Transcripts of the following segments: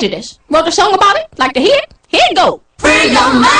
prejudice. Wrote a song about it? Like to hear it? Here it go. Free your mind.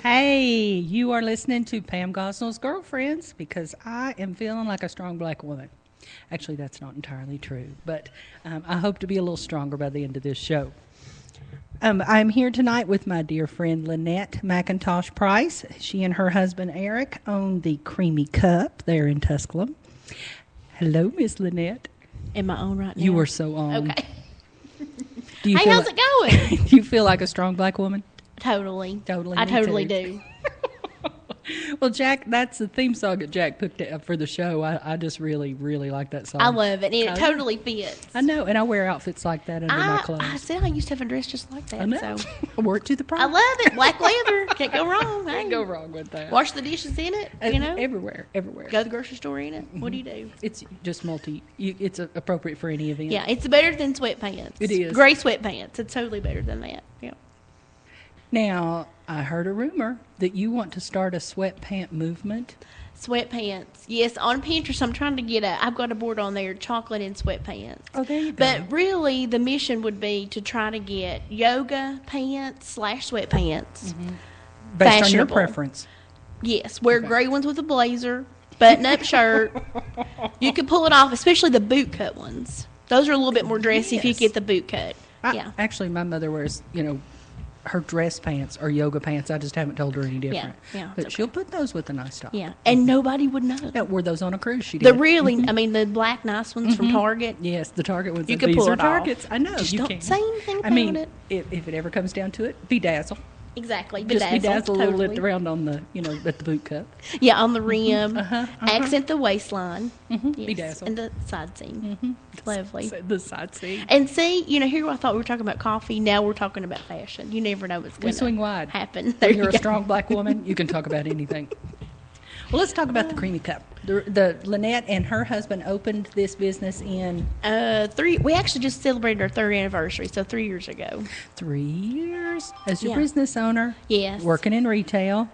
Hey, you are listening to Pam Gosnell's Girlfriends because I am feeling like a strong black woman. Actually, that's not entirely true, but I hope to be a little stronger by the end of this show. I'm here tonight with my dear friend Lynette McIntosh Price. She and her husband Eric own the Creamy Cup there in Tusculum. Hello, Miss Lynette. Am I on right now? You are so on. Okay. Do you hey, feel how's it going? Do you feel like a strong black woman? Totally. I totally do. Well, Jack, that's the theme song that Jack picked up for the show. I just really, really like that song. I love it, and it totally fits. I know, and I wear outfits like that under my clothes. I said I used to have a dress just like that. I know. So. I wore it to the prom. I love it. Black leather. Can't go wrong. Can't go wrong with that. Wash the dishes in it, Everywhere. Go to the grocery store in it. What do you do? It's just it's appropriate for any event. Yeah, it's better than sweatpants. It is. Gray sweatpants. It's totally better than that. Yeah. Now, I heard a rumor that you want to start a sweatpant movement. Sweatpants. Yes, on Pinterest, I'm trying to get I've got a board on there, chocolate in sweatpants. Oh, there you go. But really, the mission would be to try to get yoga pants / sweatpants. Mm-hmm. Based on your preference. Yes, wear gray ones with a blazer, button-up shirt. You could pull it off, especially the boot cut ones. Those are a little bit more dressy if you get the boot cut. Actually, my mother wears, her dress pants are yoga pants. I just haven't told her any different. Yeah. But she'll put those with a nice top. Yeah, and nobody would know. Yeah, wore those on a cruise. She did. The really, the black nice ones from Target. Yes, the Target ones. You can pull it Targets. off. I know. Just you don't can. say anything about it. If it ever comes down to it, bedazzle. Exactly. Just bedazzle a little bit totally. around on the, at the boot cup. Yeah, on the rim. Accent the waistline. Yes. Bedazzle. And the side seam. Lovely. The side seam. And see, here I thought we were talking about coffee. Now we're talking about fashion. You never know what's going to swing wide. happen. When you're a strong black woman, you can talk about anything. Well, let's talk about the Creamy Cup. The Lynette and her husband opened this business in 3. We actually just celebrated our 3rd anniversary, so 3 years ago. 3 years as your Yeah. business owner. Yes. Working in retail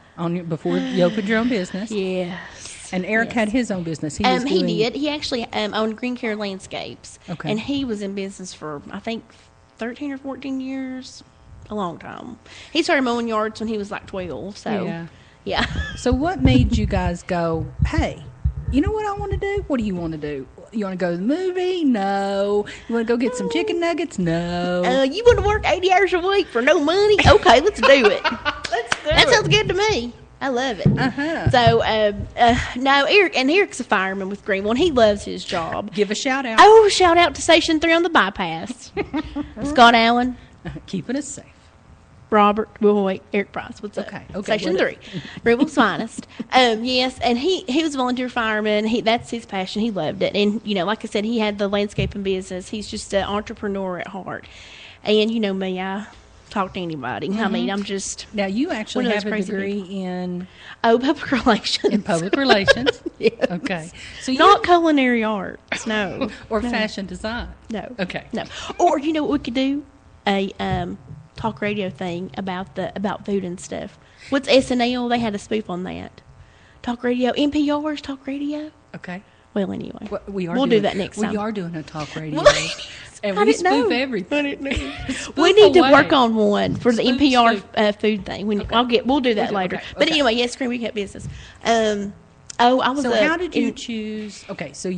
before you opened your own business. Yes. And Eric had his own business. He did. He actually owned Green Care Landscapes. Okay. And he was in business for, I think, 13 or 14 years. A long time. He started mowing yards when he was like 12. So, yeah. So what made you guys go, hey, you know what I want to do? What do you want to do? You want to go to the movie? No. You want to go get some chicken nuggets? No. You want to work 80 hours a week for no money? Okay, let's do it. That sounds good to me. I love it. Uh-huh. So, no, Eric's a fireman with Greenville, and he loves his job. Give a shout out. Oh, shout out to Station 3 on the bypass. Scott Allen. Keeping us safe. Robert, wait, Eric Price, what's up? Okay, Section 3, Greenville's finest. Yes, and he was a volunteer fireman. That's his passion. He loved it. And, like I said, he had the landscaping business. He's just an entrepreneur at heart. And you know me, I talk to anybody. I mean, I'm just... Now, you actually one of have those a crazy degree people. in... Oh, public relations. In public relations? Yes. Okay. So Not culinary arts, no. Or No. fashion design? No. Okay. No. Or, you know what we could do? A talk radio thing about food and stuff. What's SNL? They had a spoof on that. Talk radio. NPR's talk radio. Okay. Well, anyway. We'll do that next time. We are doing a talk radio. And I we didn't know. spoof everything. I didn't know. Spoof We need to away. work on one for the Spoof, NPR food thing. We'll do that Okay, later. okay, But okay. anyway, yes, Creamy Cut business. I was. So how did you choose? Okay, so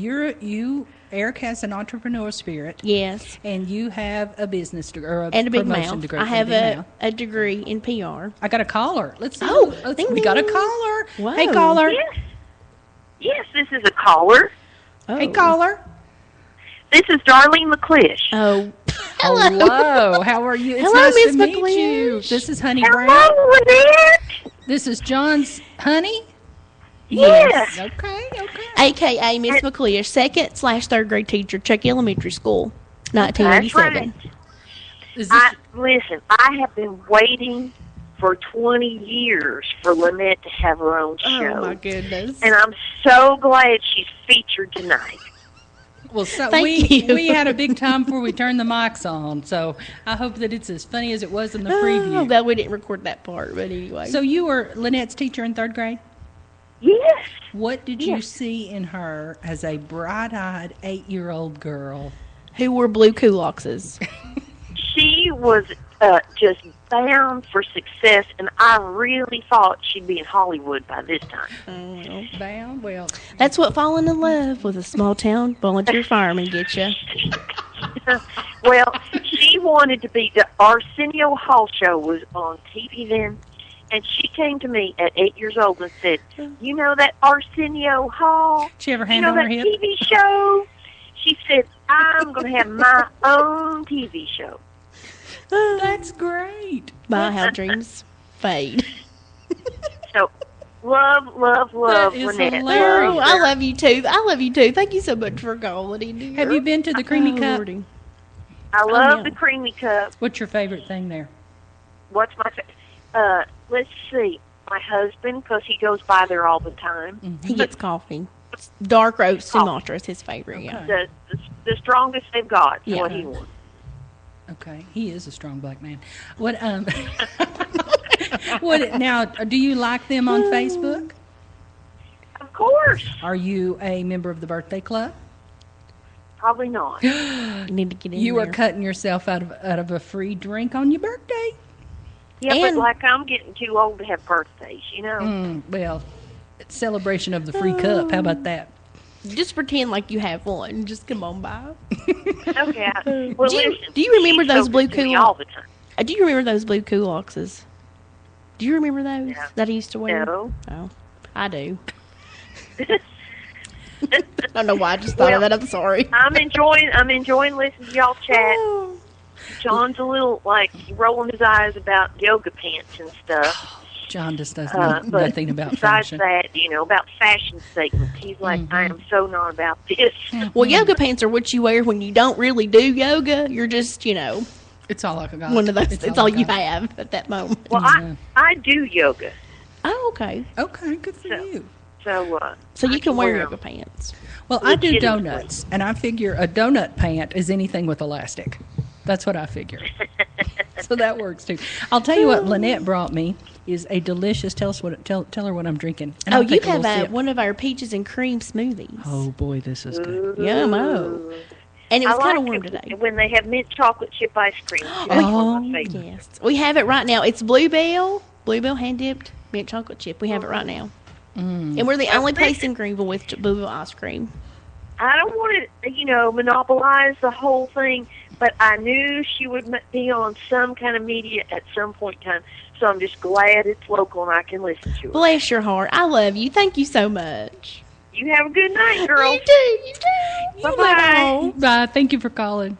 Eric has an entrepreneurial spirit. Yes. And you have a business degree or And a big promotion mouth. degree. I have and big mouth. a degree in PR. I got a caller. Let's see. Oh, ding, we got a ding. caller. Whoa. Hey, caller. Yes, this is a caller. Oh. Hey, caller. This is Darlene McClish. Oh. Hello. How are you? It's Hello, nice Miss to meet you. McLeish. This is Honey Hello, Brown. Lynette. This is John's honey. Yes. Okay. AKA Miss McLeish, 2nd/3rd grade teacher, Chuck Elementary School, 1987. That's right. Is this, Listen, I have been waiting for 20 years for Lynette to have her own show. Oh my goodness! And I'm so glad she's featured tonight. well, so Thank you. we had a big time before we turned the mics on, so I hope that it's as funny as it was in the preview. Oh, that we didn't record that part, but anyway. So you were Lynette's teacher in 3rd grade? Yes. What did you Yes. see in her as a bright-eyed 8-year-old girl? who wore blue kuloxes? She was just bound for success, and I really thought she'd be in Hollywood by this time. Bound? Well, That's what falling in love with a small town volunteer fireman gets you. Well, she wanted to be. The Arsenio Hall show was on TV then, and she came to me at 8 years old and said, "You know that Arsenio Hall? did she have her You hand know on that her hip? TV show?" She said, "I'm going to have my own TV show." That's great. My how dreams fade. So, love, That is Lynette. hilarious. Oh, I love you too. I love you too. Thank you so much for calling in, dear. Have you been to the Creamy Oh, Cup? Lordy. I love yeah. the Creamy Cup. What's your favorite thing there? What's my let's see. My husband, because he goes by there all the time. He gets coffee. Dark roast Sumatra is his favorite. Yeah. The strongest they've got is Yeah. what he wants. Okay, he is a strong black man. What what now, do you like them on Facebook? Of course. Are you a member of the birthday club? Probably not. You need to get in You there. are cutting yourself out of a free drink on your birthday. Yeah, And- but like I'm getting too old to have birthdays, you know. Well, it's celebration of the free cup. How about that? Just pretend like you have one. Just come on by. Okay. Well, listen. do you remember she those sold blue it to me Kool- all the time? Do you remember those blue kuloxes? Do you remember those No. that I used to wear? No. Oh, I do. I don't know why I just thought of that. I'm sorry. I'm enjoying listening to y'all chat. John's a little like rolling his eyes about yoga pants and stuff. John just doesn't know But nothing about besides fashion. that, about fashion statements, he's like, I am so not about this. Well, yoga pants are what you wear when you don't really do yoga. You're just, It's all I got. one of those. It's all I you got. have at that moment. Well, I do yoga, Oh, okay. Okay, good for you. So you I can wear wear yoga 'em. pants. Well, I do Legitimately. donuts, and I figure a donut pant is anything with elastic. That's what I figure. So that works too. I'll tell you what Lynette brought me is a delicious. Tell her what I'm drinking. And Oh, I'll you take a have little sip. one of our peaches and cream smoothies. Oh boy, this is good. Yummo. And it was kind of warm it today. when they have mint chocolate chip ice cream. That's one of my favorites. Yes, we have it right now. It's Bluebell hand dipped mint chocolate chip. We have it right now, and we're the only place in Greenville with Bluebell ice cream. I don't want to, monopolize the whole thing, but I knew she would be on some kind of media at some point in time. So I'm just glad it's local and I can listen to it. Bless your heart. I love you. Thank you so much. You have a good night, girl. You do. Bye-bye. Bye. Thank you for calling.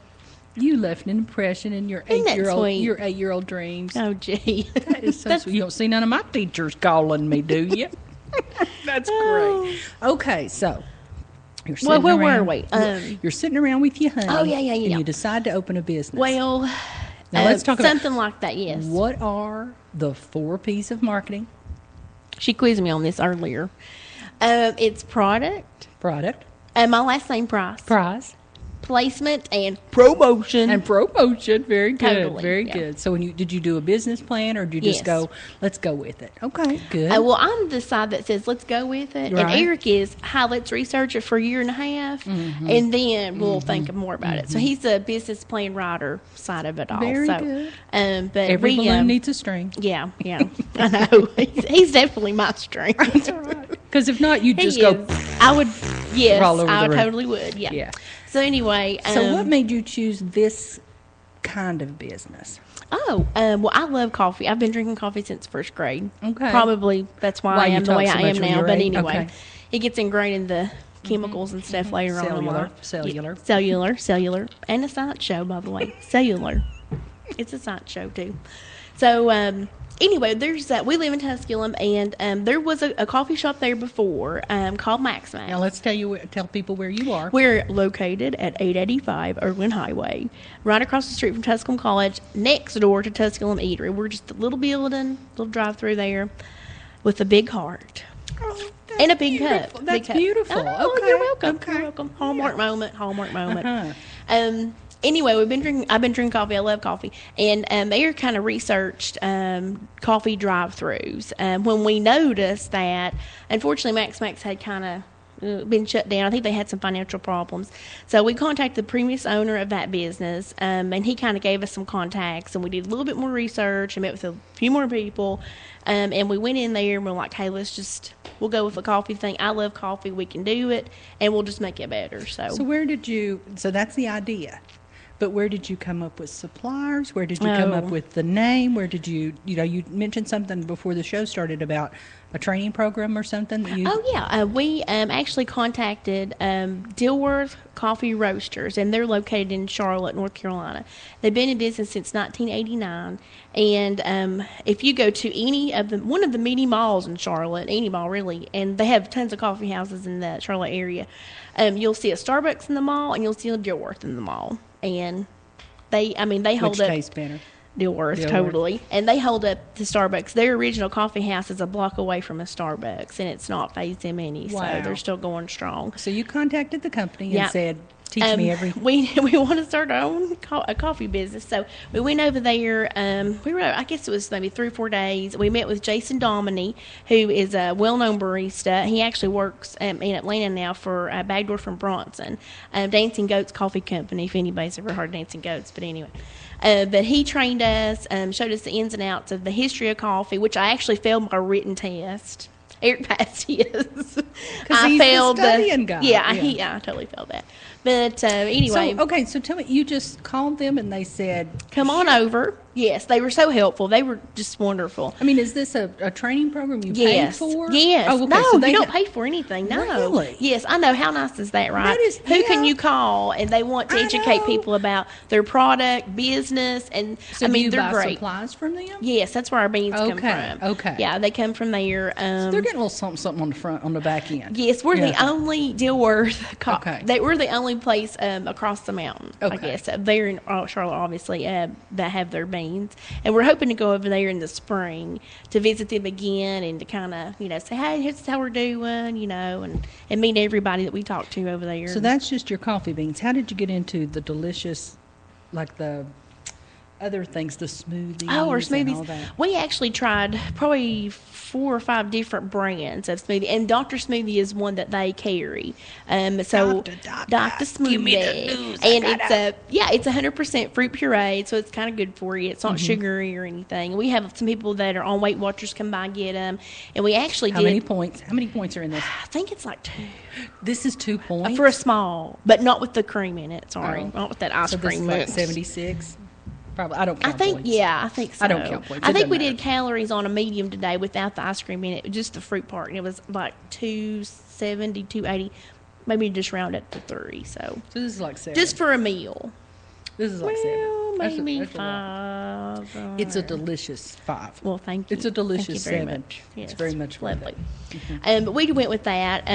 You left an impression in your Isn't that 8-year-old sweet? your 8-year-old dreams. Oh, gee. That is so sweet. You don't see none of my teachers calling me, do you? That's great. Okay, so you're sitting Well, where around, were we? You're sitting around with your honey. Oh, yeah. And Yeah. you decide to open a business. Well, Now let's talk about something like that, yes. what are the 4 P's of marketing? She quizzed me on this earlier. It's product, Product, my last name, price, price, placement, and promotion. and promotion. Very good. Totally, Very yeah. good. So did you do a business plan or did you just Yes. go, let's go with it? Okay, good. Well, I'm the side that says let's go with it, and Right. Eric is hi. Let's research it for a year and a half, Mm-hmm. and then we'll think more about it. So he's the business plan writer side of it all. Very so, good. But Every we, balloon needs a string. yeah, I know. he's definitely my strength. Because if not, you'd He just go. is. I would. Yes, All over I the room. totally would. Yeah. Yeah. So anyway, So what made you choose this kind of business? Well, I love coffee. I've been drinking coffee since first grade. Okay. Probably that's why Why I you am the way talk so I much am when now. you're But 8. anyway, Okay. it gets ingrained in the chemicals and stuff later on in Cellular, life. cellular. Yeah, cellular, and a science show, by the way. Cellular. It's a science show too. So anyway, there's we live in Tusculum, and there was a coffee shop there before called Max Max. Now let's tell people where you are. We're located at 885 Irwin Highway, right across the street from Tusculum College, next door to Tusculum Eatery. We're just a little building, little drive-through there, with a big heart and a big cup. beautiful. That's Big cup. beautiful. Oh, Okay, you're welcome. okay. You're welcome. Hallmark moment. Hallmark moment. Uh-huh. Anyway, I've been drinking coffee. I love coffee, and Air kind of researched coffee drive-throughs when we noticed that, unfortunately, Max Max had kind of been shut down. I think they had some financial problems, so we contacted the previous owner of that business, and he kind of gave us some contacts, and we did a little bit more research and met with a few more people, and we went in there and we're like, hey, we'll go with the coffee thing. I love coffee. We can do it, and we'll just make it better. So So that's the idea. But where did you come up with suppliers? Where did you come up with the name? Where did you mentioned something before the show started about a training program or something? We actually contacted Dilworth Coffee Roasters, and they're located in Charlotte, North Carolina. They've been in business since 1989, and if you go to one of the mini malls in Charlotte, any mall really, and they have tons of coffee houses in the Charlotte area, you'll see a Starbucks in the mall, and you'll see a Dilworth in the mall, and they hold Which up. tastes better? Dilworth, totally. And they hold up to Starbucks. Their original coffee house is a block away from a Starbucks, and it's not phased them any, Wow. so they're still going strong. So you contacted the company Yeah. and said, teach me everything. We want to start our own a coffee business, so we went over there. We were, I guess it was maybe 3 or 4 days. We met with Jason Dominy, who is a well-known barista. He actually works in Atlanta now for Bagdorf from Bronson, Dancing Goats Coffee Company. If anybody's ever heard Dancing Goats, but anyway. But he trained us, showed us the ins and outs of the history of coffee, which I actually failed my written test. Eric passed his. Because he's the studying guy. Yeah, I totally failed that. But anyway. So tell me, you just called them and they said, Come on over. Yes, they were so helpful. They were just wonderful. I mean, is this a training program you paid Yes. for? Yes. Oh, okay. No, So they you don't pay for anything. No. Really? Yes, I know. How nice is that, right? That is- Who can yeah. you call? And they want to I educate know. people about their product, business, and So I do mean, you they're buy great. supplies from them? Yes, that's where our beans come Okay, from. okay. Yeah, they come from there. They're getting a little something on the back end. Yes, we're the Yeah. only Dilworth. Okay. We're the only only place across the mountain, I Okay. guess. There in Charlotte, obviously, that have their beans. And we're hoping to go over there in the spring to visit them again and to kind of, say, hey, here's how we're doing, and meet everybody that we talk to over there. So that's just your coffee beans. How did you get into the delicious, like the other things, the smoothies? Oh, or and all smoothies. that? We actually tried probably 4 or 5 different brands of smoothie, and Dr. Smoothie is one that they carry. So Dr. Smoothie, give me the news. and it's 100% fruit puree, so it's kind of good for you. It's not sugary or anything. We have some people that are on Weight Watchers come by and get them, and we actually How many points? How many points are in this? I think it's like 2 This is 2 points for a small, but not with the cream in it. Sorry, Oh. not with that ice So this is cream. like mix. 76. Probably. I don't I count think, points. I think so. I don't count points. I It think we doesn't did calories on a medium today without the ice cream in it, just the fruit part, and it was like 270, 280. Maybe just round it to 3. So So this is like 7. just for a meal. This is like Well, 7. That's a- maybe that's a lot. 5. It's a delicious 5. Well, thank you. It's a delicious Thank you very 7. much. It's Yes, very much worth lovely. it. But we went with that.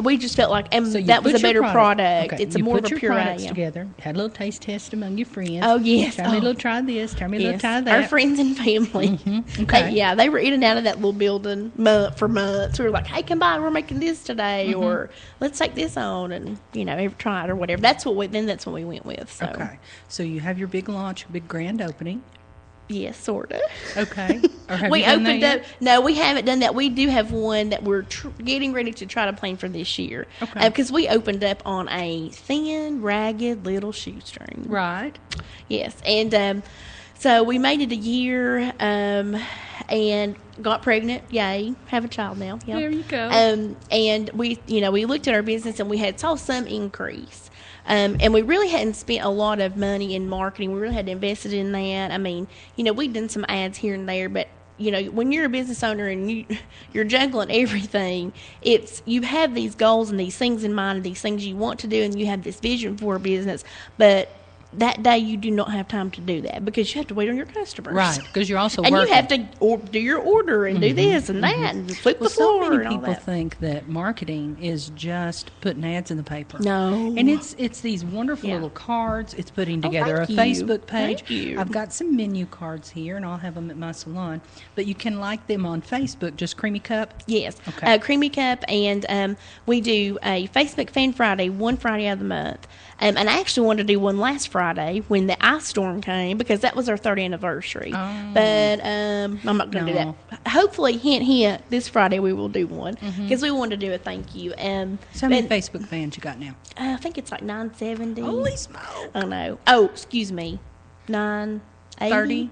We just felt like So you that was put a your better product. Okay, It's a you more put of a your puree. products Yeah. together. Had a little taste test among your friends. Oh, yes. Try me a Oh. little try this. Try me a little Yes, try that. our friends and family. Okay. They were in and out of that little building for months. We were like, "Hey, come by, we're making this today," or "Let's take this on," and try it or whatever. That's what we went with. So Okay. So you have your big launch, big grand opening. yes, sort of. Okay. Or have We you done that opened yet? up. No, we haven't done that. We do have one that we're getting ready to try to plan for this year. Okay. Because we opened up on a thin, ragged little shoestring. Right. Yes, and so we made it a year, and got pregnant. Yay, have a child now. Yep. There you go. And we looked at our business and we had saw some increase. And we really hadn't spent a lot of money in marketing. We really hadn't invested in that. I mean, we'd done some ads here and there, but when you're a business owner and you're juggling everything, you have these goals and these things in mind and these things you want to do, and you have this vision for a business, but that day you do not have time to do that because you have to wait on your customers. Right. Because you're also And working. you have to do your order and do this and that and flip Well, the so floor many and all people that. think that marketing is just putting ads in the paper. No. And it's these wonderful Yeah. little cards. It's putting Oh, together a thank you. Facebook page. Thank you. I've got some menu cards here, and I'll have them at my salon. But you can like them on Facebook, just Creamy Cup. Yes. Okay. Creamy Cup, and we do a Facebook Fan Friday, one Friday of the month. And I actually wanted to do one last Friday when the ice storm came because that was our 3rd anniversary. Oh. But I'm not going to do No. that. Hopefully, hint, hint, this Friday we will do one because we wanted to do a thank you. So how many but, Facebook fans you got now? I think it's like 970. Holy smoke. Oh, no. Oh, excuse me. 980? 30?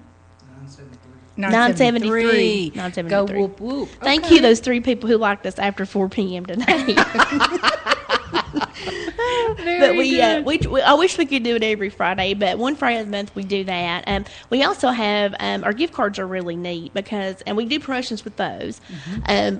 973. Go 973. whoop whoop. Thank Okay. you, those 3 people who liked us after 4 p.m. today. But I wish we could do it every Friday, but one Friday of the month we do that. We also have our gift cards are really neat and we do promotions with those.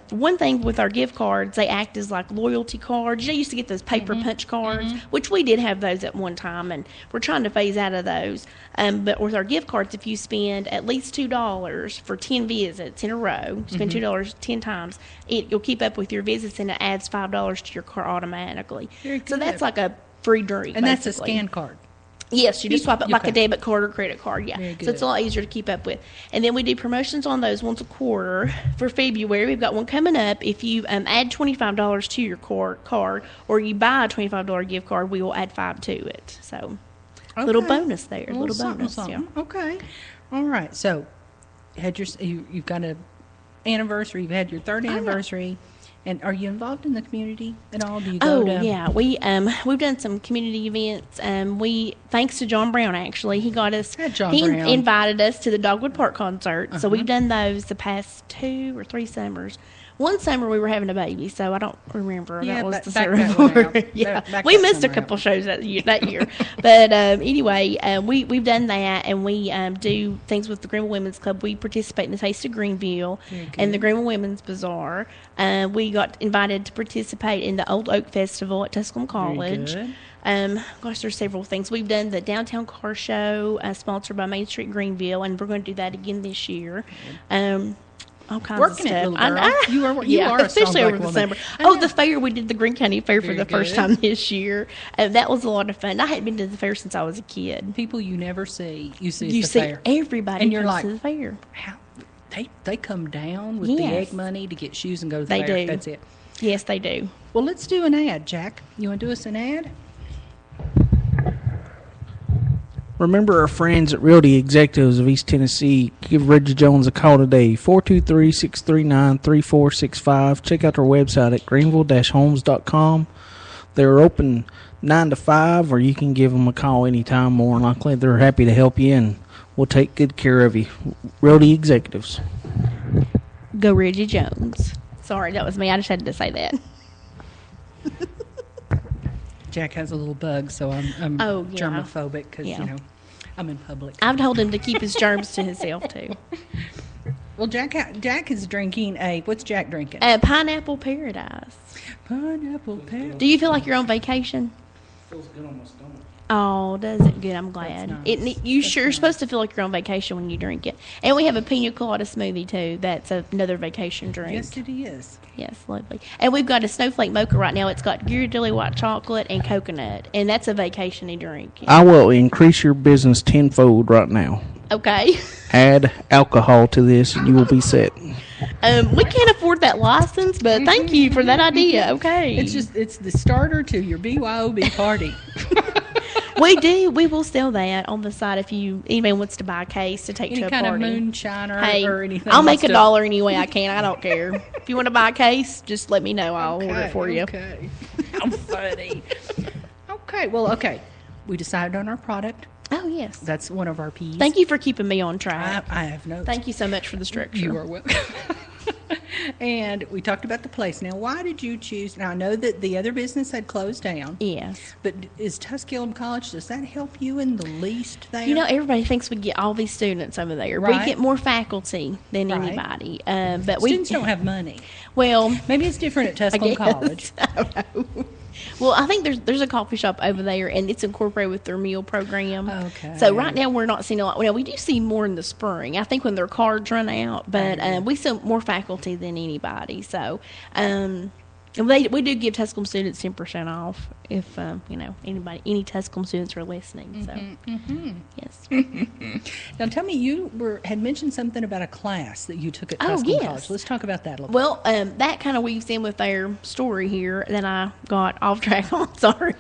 One thing with our gift cards, they act as like loyalty cards. You used to get those paper punch cards, which we did have those at one time, and we're trying to phase out of those. But with our gift cards, if you spend at least $2 for 10 visits in a row, spend $2 10 times, you'll keep up with your visits, and it adds $5 to your card automatically. Very So good. that's like a free drink. And that's a basically. scan card. Yes, you just swipe it like Okay. a debit card or credit card. Yeah, Very so it's good. a lot easier to keep up with. And then we do promotions on those once a quarter. For February, we've got one coming up. If you add $25 to your card, or you buy a $25 gift card, we will add $5 to it. So, little Okay. bonus there. A Little something, bonus. something. Yeah. Okay. All right. So, you've got an anniversary. You've had your 3rd anniversary. And are you involved in the community at all? Do you go Oh to? yeah, we've done some community events. Thanks to John Brown, actually, he got us. Hi, John he Brown. invited us to the Dogwood Park concert. So we've done those the past 2 or 3 summers. One summer we were having a baby, so I don't remember. Yeah, that was back the that summer one before. out. Yeah, Back we that missed a summer couple out. shows that year. But anyway, we've done that, and we do things with the Greenville Women's Club. We participate in the Taste of Greenville and the Greenville Women's Bazaar. We got invited to participate in the Old Oak Festival at Tusculum College. good. Gosh, there's several things. We've done the Downtown Car Show, sponsored by Main Street Greenville, and we're going to do that again this year. all kinds Working of it, stuff. little girl. You are a strong especially black over the woman. summer. I Oh, know. the fair, we did the Greene County Fair for Very the first good. time this year. That was a lot of fun. I hadn't been to the fair since I was a kid. People you never see, you see at You the see fair. everybody And you're comes like, to the fair. How they come down with the Yes. egg money to get shoes and go to the They fair. do. That's it. Yes, they do. Well, let's do an ad, Jack. You want to do us an ad? Remember our friends at Realty Executives of East Tennessee. Give Reggie Jones a call today, 423-639-3465. Check out their website at greenville-homes.com. They're open 9 to 5, or you can give them a call anytime. More than likely, they're happy to help you, and we'll take good care of you. Realty Executives. Go Reggie Jones. Sorry, that was me. I just had to say that. Jack has a little bug, so I'm Oh, yeah. germophobic because, Yeah. you know, I'm in public. I've told him to keep his germs to himself, too. Well, Jack is drinking what's Jack drinking? Pineapple Paradise. Pineapple pear. Do you feel like you're on vacation? Feels good on my stomach. Oh, does it? Good. I'm glad. That's nice. You're supposed to feel like you're on vacation when you drink it. And we have a pina colada smoothie too. That's another vacation drink. Yes, it is. Yes, lovely. And we've got a snowflake mocha right now. It's got Ghirardelli white chocolate and coconut, and that's a vacationy drink. I will increase your business tenfold right now. Okay. Add alcohol to this, and you will be set. We can't afford that license, but thank you for that idea. Okay. It's the starter to your BYOB party. We do. We will sell that on the side if anybody wants to buy a case to take Any to a kind party. of moonshine or anything. I'll make wants to- $1 any way I can. I don't care. If you want to buy a case, just let me know. I'll order it for you. Okay. How funny. Okay. We decided on our product. Oh, yes. That's one of our P's. Thank you for keeping me on track. I have notes. Thank you so much for the structure. You are welcome. And we talked about the place. Now, why did you choose? Now, I know that the other business had closed down. Yes. But is Tusculum College, does that help you in the least there? You know, everybody thinks we get all these students over there. Right. We get more faculty than Right. anybody. But Students don't have money. Well, Maybe it's different at Tusculum guess. College. well, I think there's a coffee shop over there, and it's incorporated with their meal program. Okay. So right now we're not seeing a lot. Well, we do see more in the spring. I think when their cards run out, but we see more faculty than anybody. So. And we do give Tusculum students 10% off if any Tusculum students are listening. So, yes. Now, tell me, you had mentioned something about a class that you took at Oh, Tusculum yes. College. Let's talk about that a little bit. Well, that kind of weaves in with their story here that I got off track on. Sorry.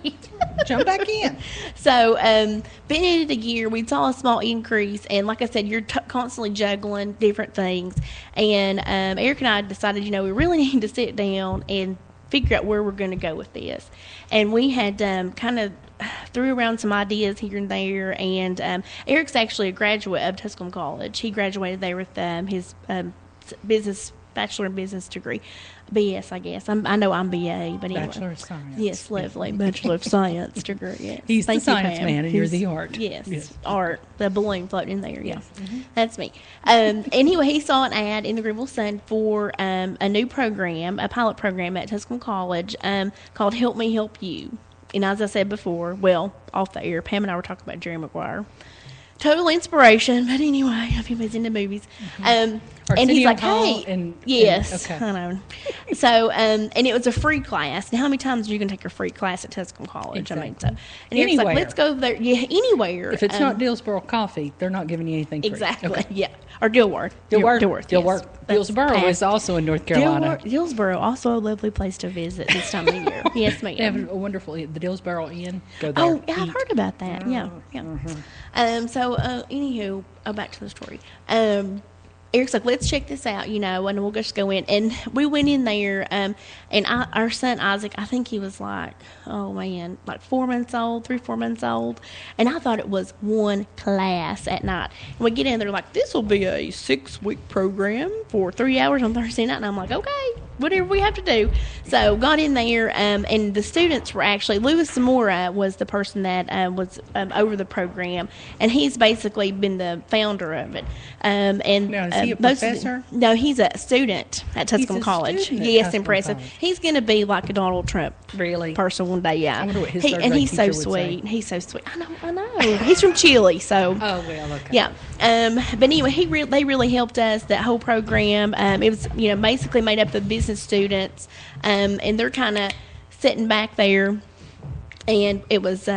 Jump back in. So, been in it a year. We saw a small increase, and like I said, you're constantly juggling different things. And Eric and I decided, we really need to sit down and figure out where we're going to go with this. And we had kind of threw around some ideas here and there. And Eric's actually a graduate of Tusculum College. He graduated there with his bachelor in business degree. BS, I guess. I know I'm BA, but anyway. Bachelor of Science. Yes, lovely. Bachelor of Science degree. Yes. He's Thank the you, science Pam. man, and you're the art. Yes, art. The balloon floating in there. Yeah, that's me. Anyway, he saw an ad in the Greenville Sun for a new program, a pilot program at Tusculum College called "Help Me Help You." And as I said before, off the air, Pam and I were talking about Jerry Maguire. Total inspiration, but anyway, if anybody's into movies. And he's Arsenio like, Hall hey, yes, I know. So, and it was a free class. Now, how many times are you going to take a free class at Tusculum College? Exactly. I mean, so. And Eric's like, Anywhere. let's go there. Yeah, anywhere. If it's not Dillsboro coffee, they're not giving you anything free. Exactly, Okay. yeah. Or Dilworth. Dilworth. yes. That's Dillsboro past. is also in North Carolina. Dillsboro, also a lovely place to visit this time of year. Yes, They have ma'am. a wonderful, the Dillsboro Inn. Go there. Oh, yeah, I've eat. heard about that. Yeah. So, anywho, back to the story. Eric's like, let's check this out, and we'll just go in. And we went in there, and our son Isaac, I think he was like 4 months old, 3-4 months old. And I thought it was one class at night. And we get in there like, this will be a 6-week program for 3 hours on Thursday night. And I'm like, okay. whatever we have to do. So got in there, and the students were actually, Louis Zamora was the person that was over the program, and he's basically been the founder of it. And Now, is he a professor? No, he's a student at Tusculum a College. student at Yes, Tusculum impressive. College. He's going to be like a Donald Trump Really? person one day. Yeah, I wonder what his He- third and grade he's so teacher would say. sweet. He's so sweet. I know. He's from Chile, so. Oh, well, okay. Yeah, but anyway, they really helped us, that whole program. It was, basically made up of business students, and they're kind of sitting back there, and it was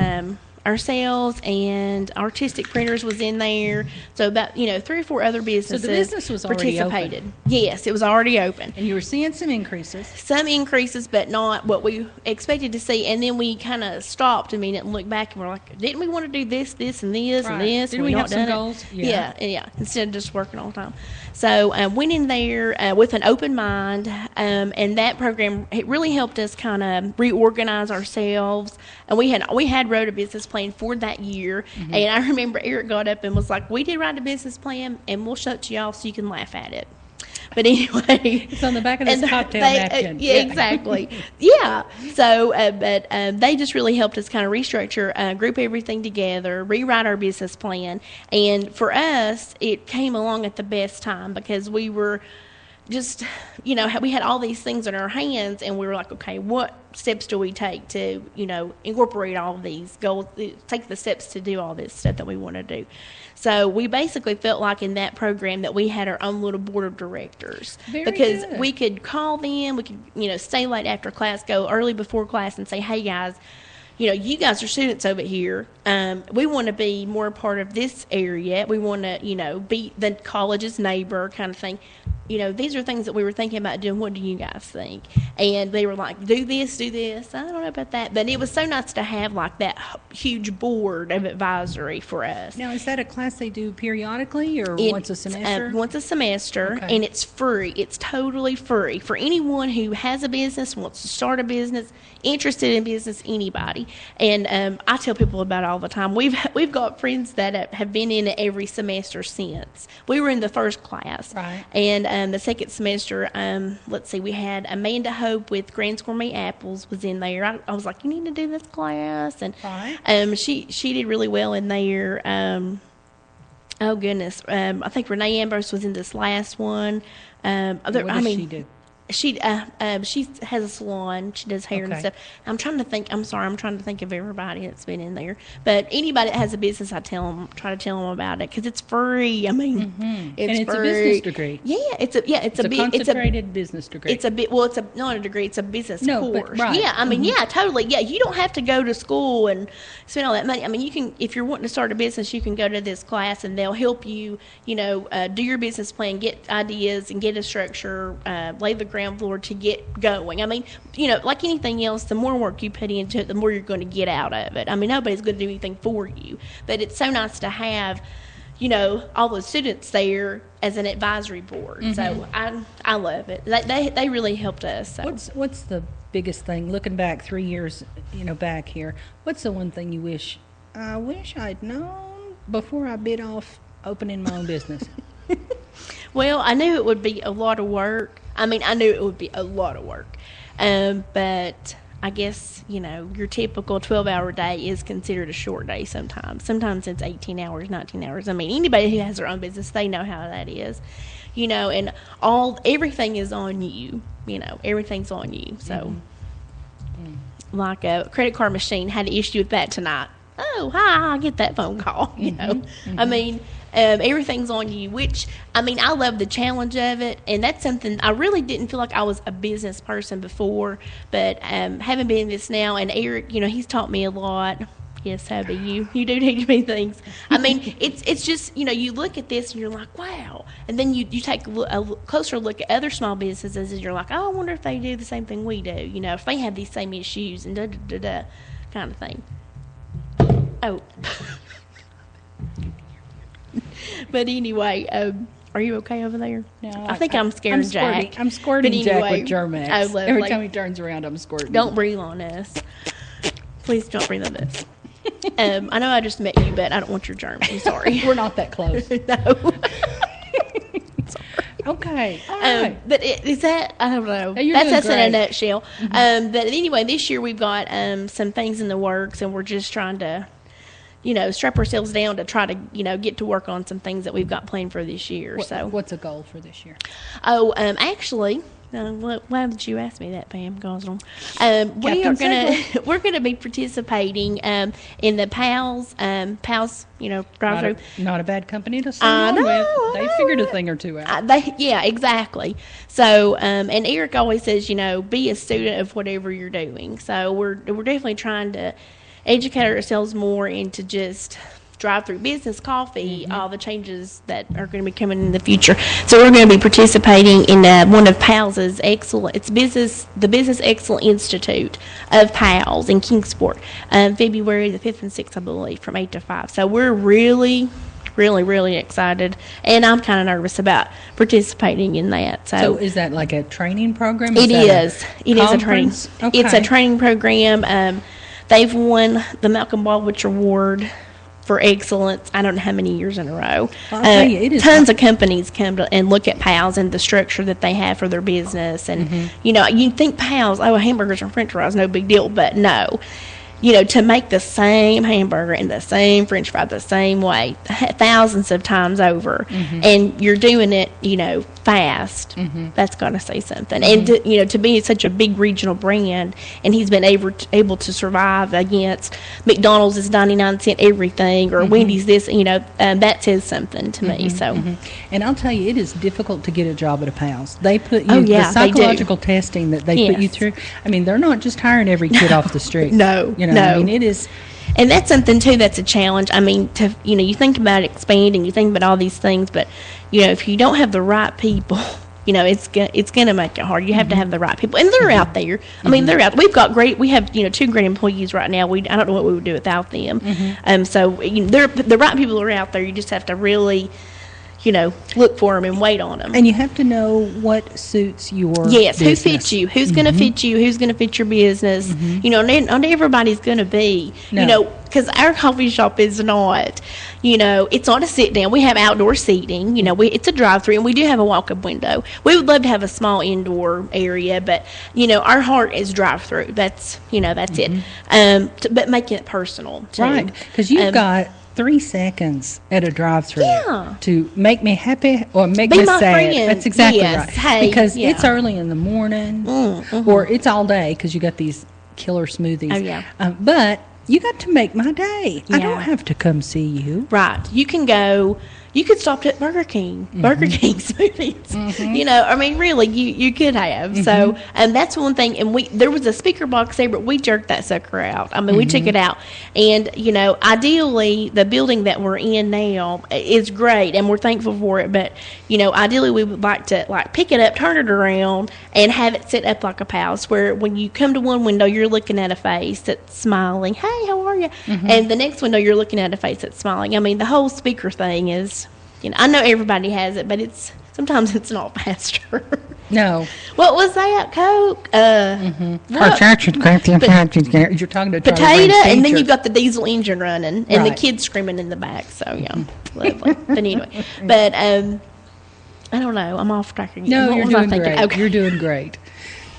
ourselves and artistic printers was in there. So about 3 or 4 other businesses. So the business was already participated. open. Yes, it was already open. And you were seeing some increases. Some increases, but not what we expected to see. And then we kind of stopped a minute and looked back, and we're like, didn't we want to do this, this, and this, and Right. this? Didn't We've we not have some done it. goals? Yeah. Yeah, instead of just working all the time. So went in there with an open mind, and that program, it really helped us kind of reorganize ourselves. And we had wrote a business plan for that year. Mm-hmm. And I remember Eric got up and was like, we did write a business plan, and we'll shut you off so you can laugh at it. But anyway, It's on the back of this and cocktail napkin. yeah, exactly. Yeah. So, but they just really helped us kind of restructure, group everything together, rewrite our business plan. And for us, it came along at the best time because we were just, we had all these things in our hands, and we were like, okay, what steps do we take to, incorporate all of these goals, take the steps to do all this stuff that we want to do. So we basically felt like in that program that we had our own little board of directors. Very because good. we could call them, we could, stay late after class, go early before class and say, hey guys, you guys are students over here. We want to be more a part of this area. We want to, be the college's neighbor kind of thing. These are things that we were thinking about doing. What do you guys think? And they were like, do this, do this. I don't know about that. But it was so nice to have like that huge board of advisory for us. Now, is that a class they do periodically or once a semester? Once a semester, Okay. and it's free. It's totally free for anyone who has a business, wants to start a business, interested in business, anybody. And I tell people about it all the time. We've got friends that have been in it every semester since. We were in the first class. Right. And the second semester, let's see, we had Amanda Hope with Grand's Gourmet Apples was in there. I was like, you need to do this class. And Right. she did really well in there. Oh goodness! I think Renee Ambrose was in this last one. What does she do? She has a salon. She does hair and Okay. stuff. I'm trying to think of everybody that's been in there. But anybody that has a business, try to tell them about it because it's free. I mean, it's And it's a free. business degree. Yeah, it's a concentrated business degree. It's a bit. Well, it's not a degree. It's a business No, but- course. right. Yeah, I mean, yeah, totally. Yeah, you don't have to go to school and spend all that money. I mean, you can, if you're wanting to start a business, you can go to this class and they'll help you. Do your business plan, get ideas, and get a structure, lay the ground floor to get going. I mean, like anything else, the more work you put into it, the more you're going to get out of it. I mean, nobody's going to do anything for you, but it's so nice to have all the students there as an advisory board. So I love it. They really helped us. So. What's the biggest thing, looking back 3 years, back here, what's the one thing you wish I'd known before I bit off opening my own business? Well, I knew it would be a lot of work. But I guess, your typical 12-hour day is considered a short day sometimes. Sometimes it's 18 hours, 19 hours. I mean, anybody who has their own business, they know how that is. And everything is on you. Everything's on you. So, like a credit card machine, had an issue with that tonight. Oh, hi, I get that phone call, I mean, everything's on you, which, I mean, I love the challenge of it, and that's something, I really didn't feel like I was a business person before, but having been in this now, and Eric, he's taught me a lot. Yes, Abby, you do teach me things. I mean, it's just, you look at this and you're like, wow. And then you take a closer look at other small businesses and you're like, oh, I wonder if they do the same thing we do, if they have these same issues and da-da-da-da kind of thing. Oh. But anyway, are you okay over there? No, I think I'm scaring Jack. I'm squirting But Jack anyway, with Germex. oh, lovely. Every time he turns around, I'm squirting. Don't breathe on us. Please don't breathe on us. I know I just met you, but I don't want your germs. I'm sorry. We're not that close. No. Okay. All right. But is that, I don't know. You're That's doing in a great. nutshell. But anyway, this year we've got some things in the works, and we're just trying to, strap ourselves down to try to, get to work on some things that we've got planned for this year. What's a goal for this year? Actually, why did you ask me that, Pam Gosnell? We're gonna be participating in the PALS drive-through. Not a bad company to sign on with. They figured a thing or two out. Yeah, exactly. So, and Eric always says, be a student of whatever you're doing. So we're definitely trying to educate ourselves more into just drive-through business, coffee, all the changes that are going to be coming in the future. So we're going to be participating in one of PALS's the Business Excellence Institute of PALS in Kingsport, February the 5th and 6th, I believe, from 8 to 5. So we're really, really excited, and I'm kind of nervous about participating in that. So is that like a training program? It is. It is a training. Okay. It's a training program. They've won the Malcolm Baldwin Award for excellence. I don't know how many years in a row. Well, I'll tell you, it is tons of companies come to and look at PALS and the structure that they have for their business. And, you think PALS, hamburgers and french fries, no big deal. But no. To make the same hamburger and the same french fry the same way, thousands of times over, and you're doing it, fast, that's got to say something. And, to be such a big regional brand, and he's been able to survive against McDonald's is 99-cent everything, or Wendy's this, that says something to me. So, and I'll tell you, it is difficult to get a job at a PALS. They put you, yeah, the psychological testing that they put you through, I mean, they're not just hiring every kid off the street. No. No. I mean, it is. And that's something, too, that's a challenge. I mean, you think about expanding, you think about all these things, but, if you don't have the right people, it's going to make it hard. You have to have the right people. And they're out there. I mean, they're out. We have, 2 great employees right now. I don't know what we would do without them. So, the right people are out there. You just have to really, look for them and wait on them. And you have to know what suits your business. Who fits you? Who's going to fit you? Who's going to fit your business? Not everybody's going to be, because our coffee shop is not, it's not a sit down. We have outdoor seating. It's a drive-through, and we do have a walk-up window. We would love to have a small indoor area, but our heart is drive-through. That's it. But making it personal too. Right, because you've got 3 seconds at a drive-through to make me happy or make me sad. Friend. That's exactly yes. right. Hey, because it's early in the morning, or it's all day because you got these killer smoothies. Oh yeah. But you got to make my day. I Yeah. don't have to come see you. Right. You can go. You could stop at Burger King. Burger King smoothies. Really, you could have. So, that's one thing. And there was a speaker box there, but we jerked that sucker out. We took it out. And, ideally, the building that we're in now is great, and we're thankful for it. But, ideally, we would like to, pick it up, turn it around, and have it set up like a palace, where when you come to one window, you're looking at a face that's smiling. Hey, how are you? And the next window, you're looking at a face that's smiling. The whole speaker thing is... I know everybody has it, but sometimes it's not faster. No. What was that? Coke? You're talking to Potato, and then you've got the diesel engine running, and the Right. kids screaming in the back. So, lovely. But anyway, I don't know. I'm off track again. No, What you're was I doing thinking? great. Okay. You're doing great.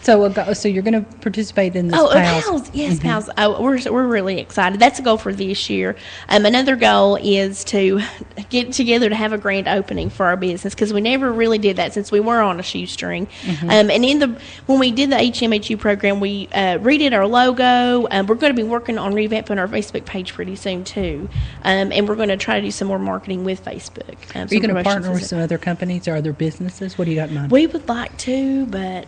So you're going to participate in this PALS. PALS. Yes, PALS. Oh, we're really excited. That's a goal for this year. Another goal is to get together to have a grand opening for our business, because we never really did that since we were on a shoestring. And when we did the HMHU program, we redid our logo. We're going to be working on revamping our Facebook page pretty soon too, and we're going to try to do some more marketing with Facebook. Are you going to partner with some other companies or other businesses? What do you got in mind? We would like to, but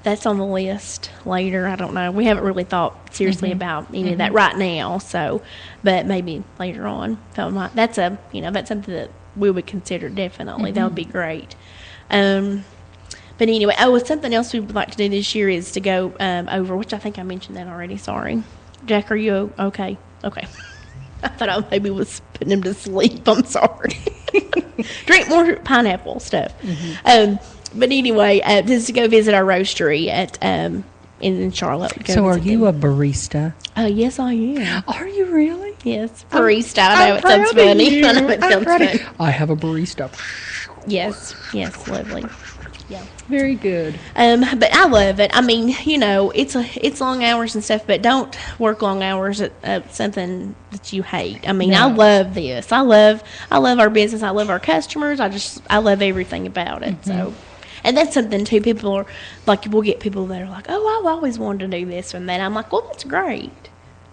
that's on the list later. I don't know. We haven't really thought seriously about any of that right now. So, but maybe later on. That's something that we would consider definitely. That would be great. But anyway, something else we would like to do this year is to go over, which I think I mentioned that already. Sorry, Jack. Are you okay? Okay. I thought I maybe was putting him to sleep. I'm sorry. Drink more pineapple stuff. But anyway, just to go visit our roastery in Charlotte. So are you a barista? Yes, I am. Are you really? Yes, barista. I know it sounds funny. I know it sounds funny. I have a barista. Yes, lovely. Yeah. Very good. But I love it. I mean, it's long hours and stuff, but don't work long hours at something that you hate. I mean, I love this. I love our business. I love our customers. I love everything about it. So, and that's something too. People are like, we'll get people that are like, oh, I've always wanted to do this and that. I'm like, well, that's great.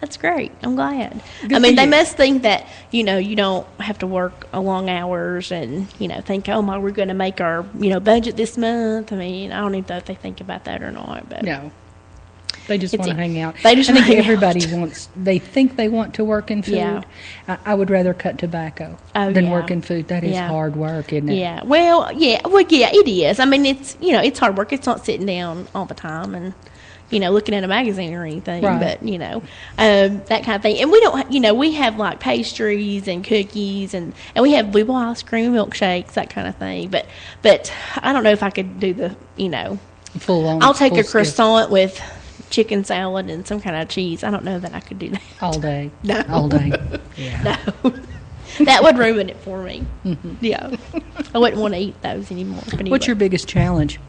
That's great. I'm glad. I mean, they must think that, you don't have to work long hours and, think, oh, we're going to make our, budget this month. I mean, I don't even know if they think about that or not. But no. They just want to hang out. They just I think hang everybody out. they think they want to work in food. Yeah. I would rather cut tobacco than work in food. That is hard work, isn't it? Yeah. Well, it is. I mean, it's hard work. It's not sitting down all the time and, looking at a magazine or anything, right. But, that kind of thing. And we don't, we have like pastries and cookies and we have bluebell ice cream, milkshakes, that kind of thing. But I don't know if I could do the, full on. I'll take a stiff. croissant with chicken salad and some kind of cheese. I don't know that I could do that. All day. No. All day. Yeah. No. That would ruin it for me. Mm-hmm. Yeah. I wouldn't want to eat those anymore. But anyway. What's your biggest challenge?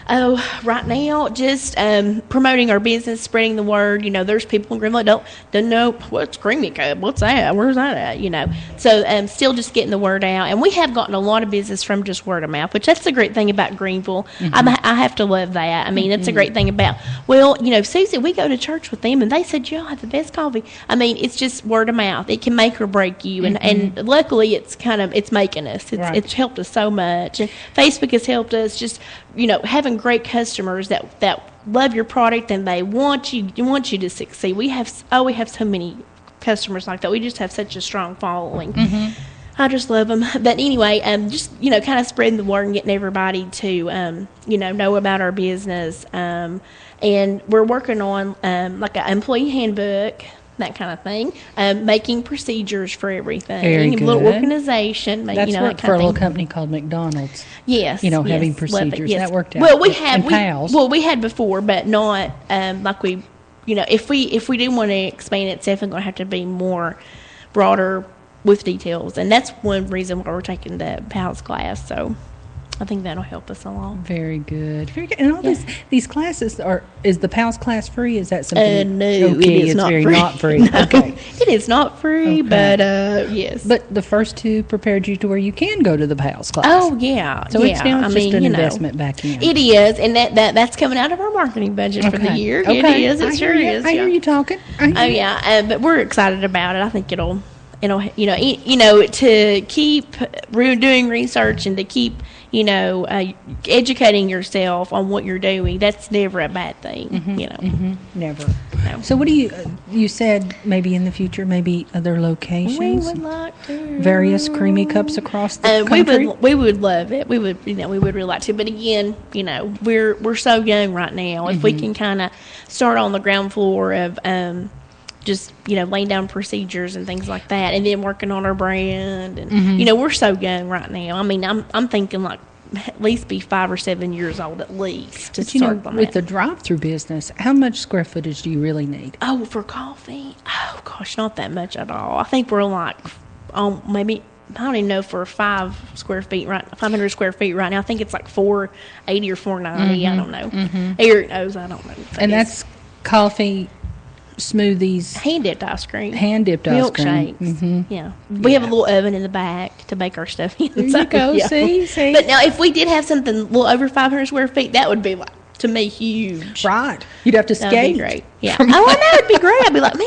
Oh, right now, just promoting our business, spreading the word. There's people in Greenville that don't know what's Creamy Cup, what's that, where's that at, So still just getting the word out. And we have gotten a lot of business from just word of mouth, which that's the great thing about Greenville. Mm-hmm. I have to love that. I mean, that's a great thing about, Susie, we go to church with them, and they said, y'all have the best coffee. I mean, it's just word of mouth. It can make or break you. And luckily, it's making us. It's helped us so much. And Facebook has helped us just, having great customers that love your product and they want you to succeed. We have so many customers like that. We just have such a strong following. Mm-hmm. I just love them. But anyway, just kind of spreading the word and getting everybody to know about our business. And we're working on like an employee handbook, that kind of thing. Making procedures for everything. Very good. A little organization. That's that worked kind for of a little thing. company called McDonald's. Yes. Having yes, procedures. yes. That worked out. Well, we had before, but not like we, if we do want to expand it, it's definitely going to have to be more broader with details. And that's one reason why we're taking the PALS class. So I think that'll help us along. Very good. Very good. And all these classes is the PALS class free? Is that something? No, okay, it is not free. Not free. No, okay. It is not free, but yes. But the first two prepared you to where you can go to the PALS class. Oh yeah. So it's now just an investment back in. It is, and that's coming out of our marketing budget for the year. Okay. It is. It sure is. I hear you talking. But we're excited about it. I think it'll to keep doing research and to keep educating yourself on what you're doing. That's never a bad thing. Never. No. So what do you said maybe in the future, maybe other locations? We would like to various creamy cups across the country. We would love it. We would really like to. But again, we're so young right now. If we can kind of start on the ground floor of just laying down procedures and things like that, and then working on our brand, and we're so young right now. I mean, I'm thinking like at least be 5 or 7 years old at least to start on with that. the drive-through business. How much square footage do you really need? Oh, for coffee? Oh gosh, not that much at all. I think we're like maybe. I don't even know for 500 square feet right now. I think it's like 480 or 490. I don't know. Eric knows. I don't know. And that's coffee, smoothies, hand-dipped ice cream, milkshakes. Yeah, we have a little oven in the back to bake our stuff in. There you go. Yeah. See. But now, if we did have something a little over 500 square feet, that would be like, to me, huge. Right. You'd have to skate. That'd be great. Yeah. I know it'd be great. I'd be like, man,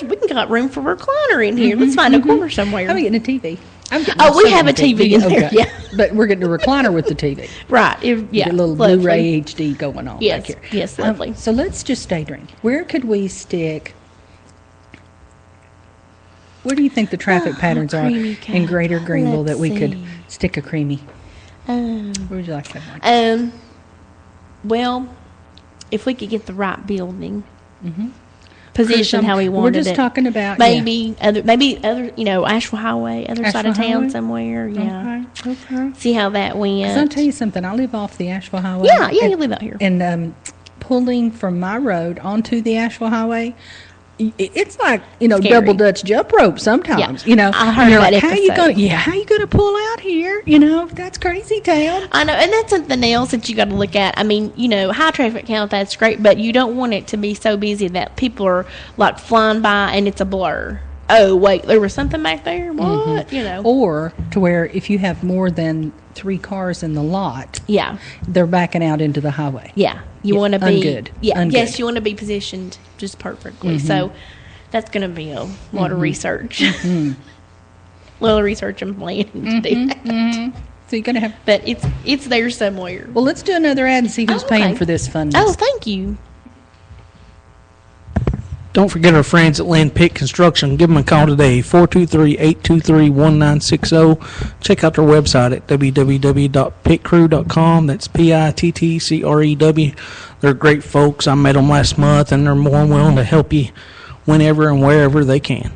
we can got room for a recliner in here. Let's find a corner somewhere. I'm getting a TV. We have a TV in there. Yeah. But we're getting a recliner with the TV. Right. A little lovely. Blu-ray HD going on back here. Yes, lovely. So let's just daydream. Where could we stick? Where do you think the traffic patterns are in Greater Greenville that we could stick a creamy? Where would you like to have one? Well, if we could get the right building, position how we wanted it. We're just talking about maybe other, Asheville Highway, other side of town somewhere. Yeah. Okay. See how that went. 'Cause I'll tell you something. I live off the Asheville Highway. Yeah, you live out here. And pulling from my road onto the Asheville Highway, it's like, Scary. double Dutch jump rope sometimes, Yeah. I heard and you're that like, how you episode. gonna pull out here? That's crazy town. I know, and that's something else that you got to look at. I mean, high traffic count, that's great, but you don't want it to be so busy that people are like flying by and it's a blur. Oh, wait, there was something back there? What? Or to where if you have more than 3 cars in the lot, Yeah. they're backing out into the highway. Yeah. You Yeah, want to be. ungood. Yeah. Ungood. Yes, you want to be positioned just perfectly. So that's going to be a lot of research. A little research and planning to do that. So you're gonna have. But it's there somewhere. Well, let's do another ad and see who's Okay. paying for this funness. Oh, thank you. Don't forget our friends at Land Pick Construction. Give them a call today, 423-823-1960. Check out their website at www.pitcrew.com. That's PITTCREW. They're great folks. I met them last month, and they're more than willing to help you whenever and wherever they can.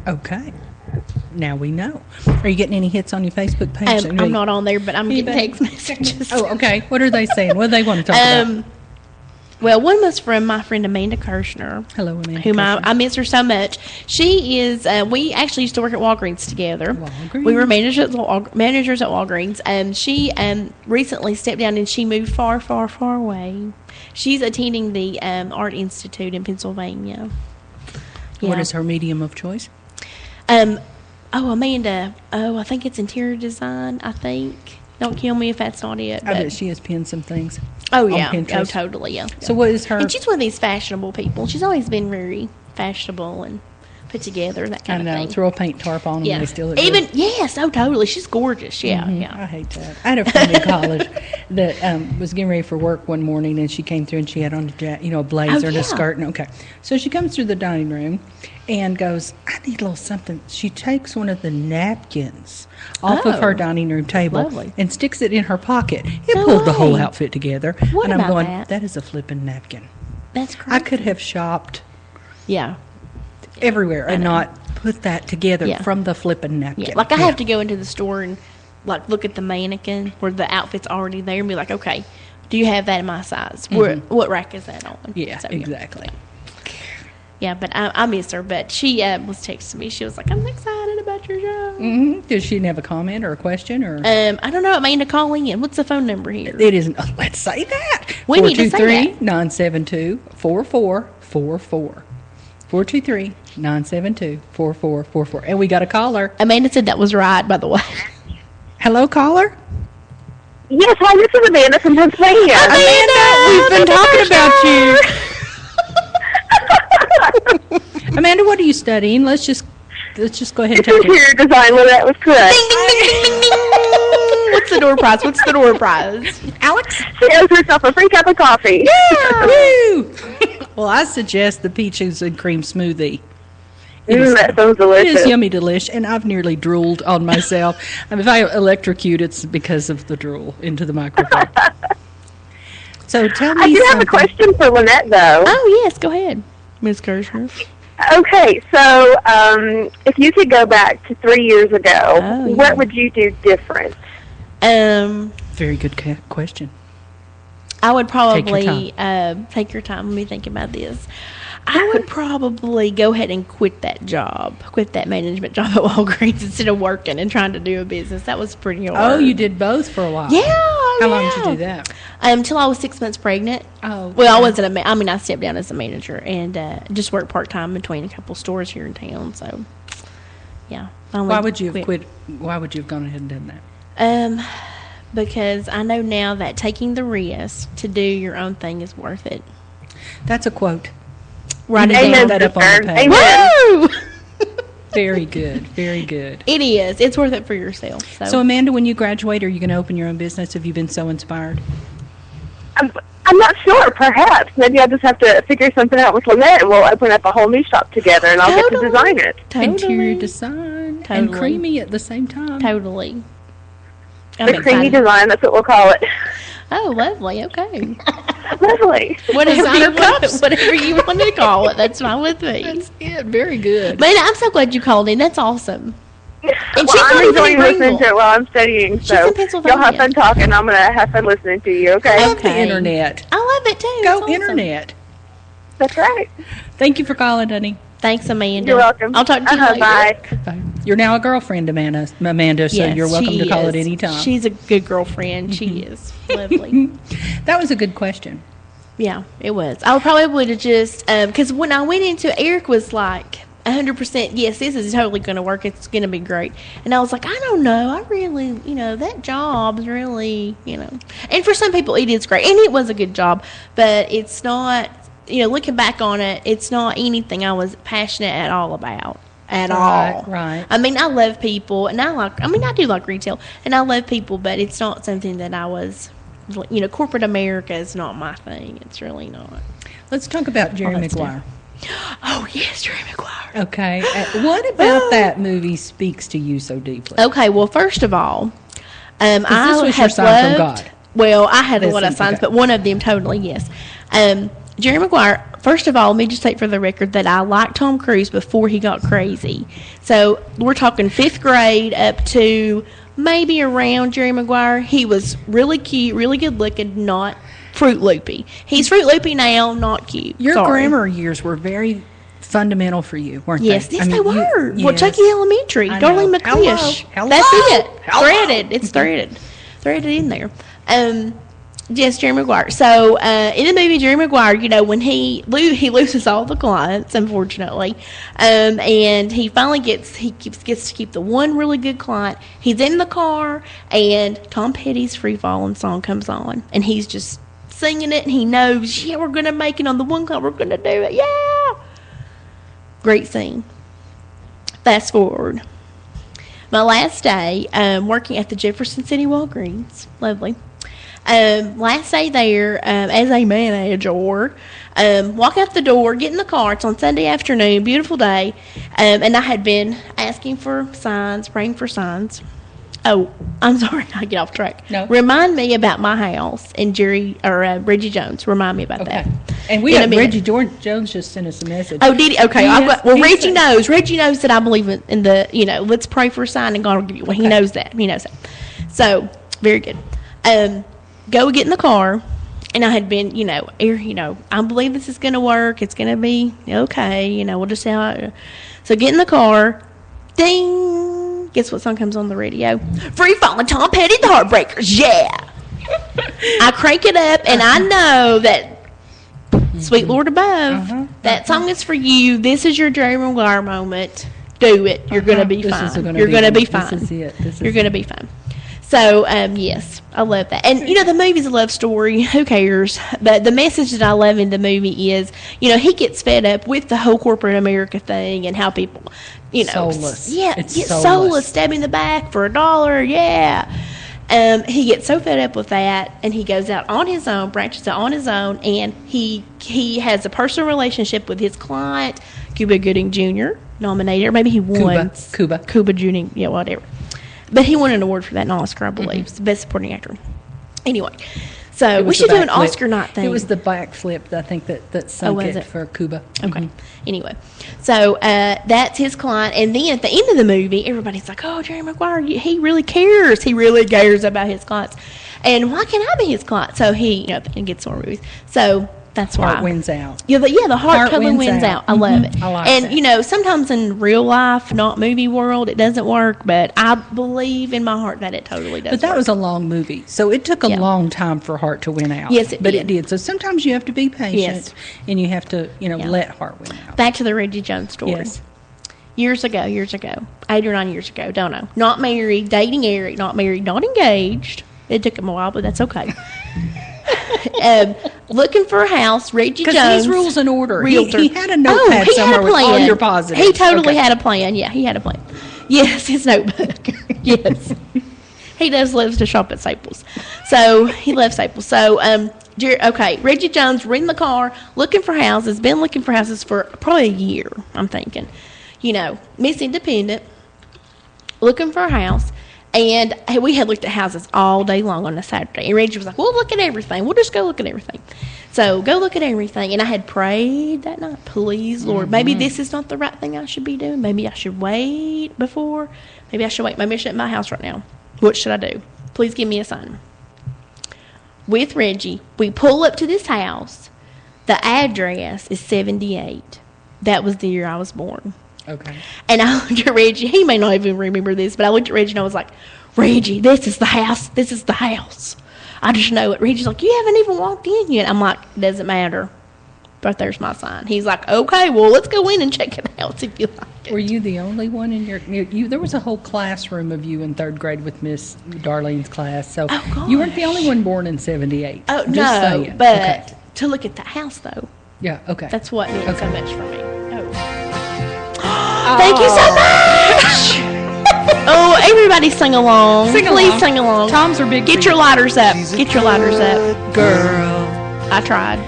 Okay. Now we know. Are you getting any hits on your Facebook page? I'm not on there, but I'm getting Anybody? text messages. Oh, okay. What are they saying? What do they want to talk about? Well, one was from my friend Amanda Kirshner. Hello, Amanda. Whom Kirshner. I miss her so much. She is. We actually used to work at Walgreens together. Walgreens. We were managers at Walgreens. She recently stepped down and she moved far, far, far away. She's attending the Art Institute in Pennsylvania. What Yeah. is her medium of choice? Amanda. I think it's interior design. I think. Don't kill me if that's not it. I but- bet she has pinned some things. Oh on yeah. Pinterest. Oh totally. Yeah. So what is her? And she's one of these fashionable people. She's always been very fashionable and put together, that I kind know. of thing. Throw a paint tarp on them Yeah. and they still look Even good. yes, oh totally. She's gorgeous. Yeah, yeah. I hate that. I had a friend in college that was getting ready for work one morning, and she came through and she had on a blazer and yeah. a skirt. And so she comes through the dining room and goes, "I need a little something." She takes one of the napkins off of her Oh, dining room table lovely. and sticks it in her pocket. It No pulled the whole way. outfit together. What and I'm about going, that? "That is a flippin' napkin." That's crazy. I could have shopped Yeah. everywhere and not put that together Yeah. from the flippin' napkin. Yeah. Like I have to go into the store and like look at the mannequin where the outfit's already there and be like, okay, do you have that in my size? What rack is that on? Yeah, So, exactly. Yeah, but I miss her. But she was texting me. She was like, I'm excited about your show. Does she have a comment or a question or? I don't know, Amanda, calling in. What's the phone number here? It isn't. Oh, let's say that. We need to say that. 423-972-4444. 423-972-4444. And we got a caller. Amanda said that was right, by the way. Hello, caller. Yes, hi, this is Amanda from Pennsylvania. Amanda, we've been talking about you. Amanda, what are you studying? Let's just go ahead and take it. Interior design, well, that was good. Ding, ding, ding, ding, ding, ding. What's the door prize? What's the door prize? Alex? She owes herself a free cup of coffee. Woo! Well, I suggest the peaches and cream smoothie. That sounds delicious. It is yummy delish, and I've nearly drooled on myself. I mean, if I electrocute, it's because of the drool into the microphone. So tell me I do have a something. question for Lynette, though. Oh, yes, go ahead, Ms. Kirshner. Okay, so if you could go back to 3 years ago, Oh, yeah. what would you do different? Very good question. I would probably Take your take your time. Let me think about this. I would probably go ahead and quit that management job at Walgreens instead of working and trying to do a business. That was pretty hard. Oh, you did both for a while. Yeah. How long did you do that? Until I was 6 months pregnant. Oh, Well, I wasn't I stepped down as a manager and just worked part-time between a couple stores here in town. So, yeah. Why would you have quit? Why would you have gone ahead and done that? Because I know now that taking the risk to do your own thing is worth it. That's a quote. Write it Amen. down. That up on the sister. page. Amen. Woo! Very good. Very good. It is. It's worth it for yourself. So, Amanda, when you graduate, are you going to open your own business? Have you been so inspired? I'm not sure. Perhaps. Maybe I'll just have to figure something out with Lynette, and we'll open up a whole new shop together, and I'll get to Totally. design it. Interior design and Totally. creamy at the same time. Totally. I'm The creamy excited. design, that's what we'll call it. Oh, lovely. Okay. Lovely. Whatever you want to call it, that's fine with me. That's it. Very good. Man, I'm so glad you called in. That's awesome. And Well, she's I'm not even enjoying in listening Greenville. to it while I'm studying. She's So in Pennsylvania. y'all have fun talking. I'm going to have fun listening to you, okay? I love the internet. I love it, too. Go It's awesome. internet. That's right. Thank you for calling, honey. Thanks, Amanda. You're welcome. I'll talk to you later. Bye. Bye. You're now a girlfriend, Amanda, so Yes, you're welcome she to call is. at any time. She's a good girlfriend. She is. Lovely. That was a good question. Yeah, it was. I probably would have just, because when I went into it, Eric was like, 100%, yes, this is totally going to work. It's going to be great. And I was like, I don't know. I really, that job's really, And for some people, it is great. And it was a good job. But it's not, looking back on it, it's not anything I was passionate at all about. At all. Right. I mean, I love people. And I do like retail. And I love people. But it's not something that I was, corporate America is not my thing. It's really not. Let's talk about Jerry that's Maguire. Oh, yes, Jerry Maguire. Okay. What about that movie speaks to you so deeply? Okay, well, first of all, I this was your have sign from loved. God. Well, I had a lot Listen, of signs, okay. but one of them totally, yes. Jerry Maguire. First of all, let me just state for the record that I liked Tom Cruise before he got crazy. So we're talking 5th grade up to maybe around Jerry Maguire. He was really cute, really good looking, not Fruit Loopy. He's Fruit Loopy now, not cute. Your Sorry. grammar years were very fundamental for you, weren't Yes, they? yes, they were. Well, yes. Chucky Elementary, I Darlene know. McLeish. Hello. That's it. Hello. Threaded. It's threaded in there. Yes, Jerry Maguire. So in the movie Jerry Maguire, when he loses all the clients, unfortunately, and he finally gets to keep the one really good client. He's in the car, and Tom Petty's "Free Fallin'" song comes on, and he's just singing it, and he knows, yeah, we're gonna make it on the one client. We're gonna do it. Yeah. Great scene. Fast forward. My last day working at the Jefferson City Walgreens. Lovely. Last day there as a manager. Walk out the door, get in the car. It's on Sunday afternoon, beautiful day. And I had been asking for signs, praying for signs. Oh, I'm sorry, I get off track. No. Remind me about my house and Reggie Jones. Remind me about Okay. that. And we In a had minute. Reggie Jones just sent us a message. Oh, did he? Okay. Yes, Well, he Reggie said- knows. Reggie knows that I believe in the, let's pray for a sign and God will give you one. He knows that. He knows that. So, very good. Go get in the car. And I had been, I believe this is going to work. It's going to be okay. We'll just see how it. So, get in the car. Ding. Guess what song comes on the radio? Free Falling, Tom Petty, the Heartbreakers. Yeah. I crank it up, and I know that Sweet Lord above, that song is for you. This is your Jerry Maguire moment. Do it. You're going to be This fine. is gonna You're be going to the- be fine. This is it. You're going to be fine. So, yes, I love that. And, the movie's a love story. Who cares? But the message that I love in the movie is, he gets fed up with the whole corporate America thing and how people, Soulless. Yeah, It's get soulless. soulless. Stab in the back for $1. Yeah. He gets so fed up with that, and he goes out on his own, branches out on his own, and he has a personal relationship with his client, Cuba Gooding Jr., nominated, or maybe he won. Cuba Jr., yeah, whatever. But he won an award for that, an Oscar, I believe. It's the best supporting actor. Anyway, so we should do an Oscar night thing. It was the backflip, I think, that sunk was it it? for Cuba. Okay. Anyway, so that's his client, and then at the end of the movie, everybody's like, "Oh, Jerry Maguire, he really cares. He really cares about his clients, and why can't I be his client?" So he, and gets more movies. So that's why Heart wins out. Yeah, the heart totally wins out. I love it. I like and that. sometimes in real life, not movie world, it doesn't work. But I believe in my heart that it totally does. But that work. was a long movie, so it took a Yeah. long time for Heart to win out. Yes, it but did. it did. So sometimes you have to be patient, Yes. and you have to, let Heart win out. Back to the Reggie Jones story. Yes. Years ago, 8 or 9 years ago, don't know. Not married, dating Eric, not married, not engaged. It took him a while, but that's okay. Looking for a house, Reggie Jones. Because he's rules and order. Realtor. He had a notepad somewhere with all your positives. He totally Okay. had a plan. Yeah, he had a plan. Yes, his notebook. Yes. He loves to shop at Staples. So, he loves Staples. So, Reggie Jones, reading the car, looking for houses, been looking for houses for probably a year, I'm thinking. Miss Independent, looking for a house. And we had looked at houses all day long on a Saturday. And Reggie was like, we'll look at everything. We'll just go look at everything. So go look at everything. And I had prayed that night, please, Lord, maybe this is not the right thing I should be doing. Maybe I should wait before. Maybe I should wait. Maybe I should at my house right now. What should I do? Please give me a sign. With Reggie, we pull up to this house. The address is 78. That was the year I was born. Okay. And I looked at Reggie. He may not even remember this, but I looked at Reggie and I was like, Reggie, this is the house. This is the house. I just know it. Reggie's like, you haven't even walked in yet. I'm like, doesn't matter. But there's my sign. He's like, okay, well, let's go in and check it out if you like it. Were you the only one in you? There was a whole classroom of you in 3rd grade with Miss Darlene's class. So you weren't the only one born in 78. Oh, just no, saying. but Okay. to look at the house, though, Yeah, okay. that's what meant so Okay. much for me. Oh. Thank you so much. Oh, everybody sing along. Sing Please along. sing along. Toms are big. Get your lighters up. Get your lighters up. girl. I tried.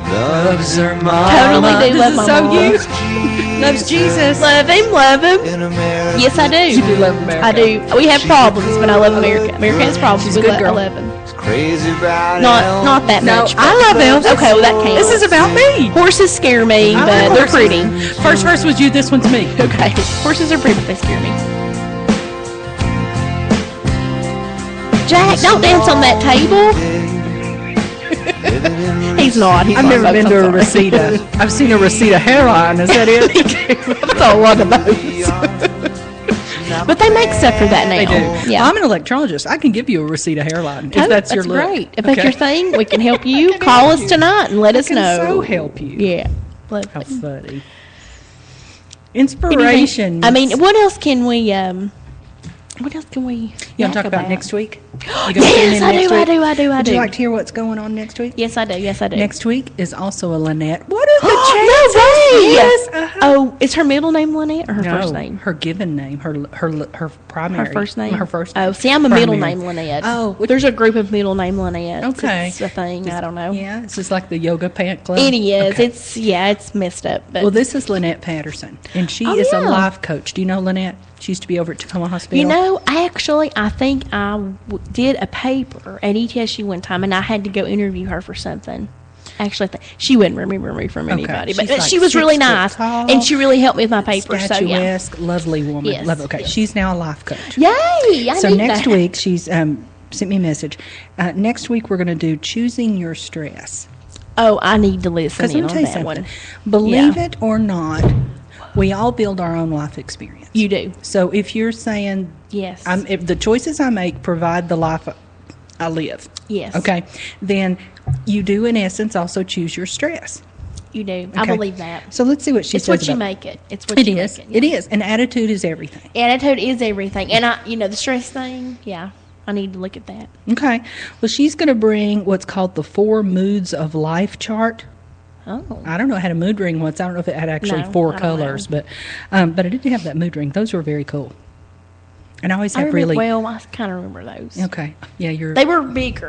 Loves her Totally mama. do love my so mom. you. Loves Jesus. Love him, love him. In America. Yes, I You do do. love America. I do. We have problems, but I love America. America has problems. She's a We good I girl. love him. Crazy about Not that No, much. I love him. Okay, well that counts. This is about me. Horses scare me, I but love they're horses. pretty. First verse was you. This one's me. Okay, horses are pretty, but they scare me. Jack, don't dance on that table. He's not. He's I've not, never folks, been I'm to a sorry. Reseda. I've seen a Reseda hairline. Is that it? I saw a lot of those. But they make stuff for that now. They do. Yeah. Well, I'm an electrologist. I can give you a Reseda hairline if that's your look. great. If that's your thing, we can help you. Call us tonight and let us I can know. so help you. Yeah. Love How it. funny. Inspiration. I mean, what else can we? What else can we? You want yak to talk about next week? You gonna tune Yes, in I next do. I week? do. I do. I Would do. you like to hear what's going on next week? Yes, I do. Yes, I do. Next week is also a Lynette. What is the No chances? way! Yes. Uh-huh. Oh, is her middle name Lynette or her first No, name? her given name, her primary. Her first name. Her first. Oh, name. see, I'm a middle Primary. name Lynette. Oh, there's a group of middle name Lynette. Okay. It's a thing. I don't know. Yeah, it's just like the yoga pant club. It is. Okay. It's messed up. But Well, this is Lynette Patterson, and she Oh, is a yeah. life coach. Do you know Lynette? She used to be over at Tacoma Hospital. you know, actually, I think I did a paper at ETSU one time, and I had to go interview her for something. Actually, she wouldn't remember me from anybody, but She's like she was really 6 foot nice, tall, and she really helped me with my paper. So yeah, statuesque, lovely woman. Yes, Love. Okay, yes. she's now a life coach. yay! I So need next that. week, she's sent me a message. Next week, we're going to do choosing your stress. Oh, I need to listen Because let in me on tell you that something. one. Believe Yeah. it or not, we all build our own life experience. You do. So if you're saying, Yes. if the choices I make provide the life I live, Yes. okay, then you do in essence also choose your stress. You do. I Okay? believe that. So let's see what she It's says what you about make it. It's what It you is. make It is. And attitude is everything. Attitude is everything. And the stress thing, yeah, I need to look at that. Okay. Well, she's going to bring what's called the 4 moods of life chart. Oh. I don't know. I had a mood ring once. I don't know if it had actually No, 4 I don't know. colors, but I did have that mood ring. Those were very cool. And I always I have remember, really. well, I kind of remember those. Okay. Yeah, you're. They were big